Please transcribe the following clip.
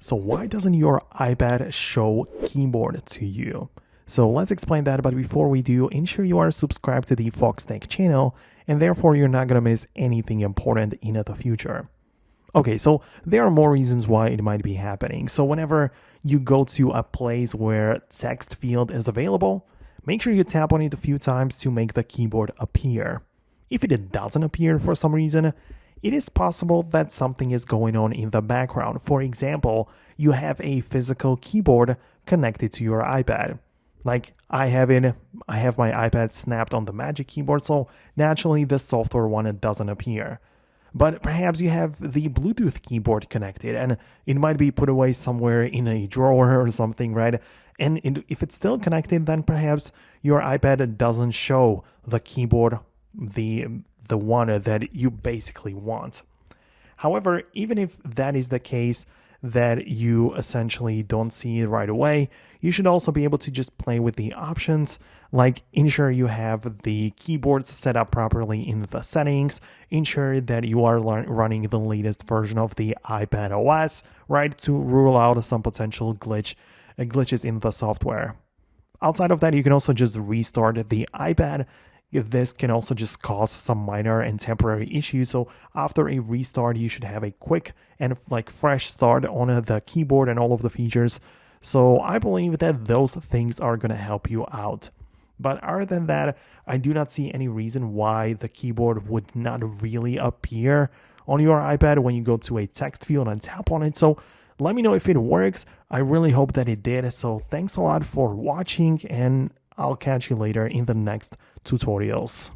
So why doesn't your iPad show keyboard to you? So let's explain that, but before we do, ensure you are subscribed to the Foxtecc channel, and therefore you're not going to miss anything important in the future. Okay, so there are more reasons why it might be happening. So whenever you go to a place where text field is available, make sure you tap on it a few times to make the keyboard appear. If it doesn't appear for some reason, it is possible that something is going on in the background. For example, you have a physical keyboard connected to your iPad. Like I have my iPad snapped on the Magic Keyboard, so naturally the software one doesn't appear. But perhaps you have the Bluetooth keyboard connected and it might be put away somewhere in a drawer or something, right? And if it's still connected, then perhaps your iPad doesn't show the keyboard, the one that you basically want. However, even if that is the case, that you essentially don't see it right away, you should also be able to just play with the options, like ensure you have the keyboards set up properly in the settings, ensure that you are running the latest version of the iPad OS, right, to rule out some potential glitches in the software. Outside of that, you can also just restart the iPad. If this can also just cause some minor and temporary issues. So after a restart, you should have a quick and fresh start on the keyboard and all of the features. So I believe that those things are going to help you out. But other than that, I do not see any reason why the keyboard would not really appear on your iPad when you go to a text field and tap on it. So let me know if it works. I really hope that it did. So thanks a lot for watching, and I'll catch you later in the next tutorials.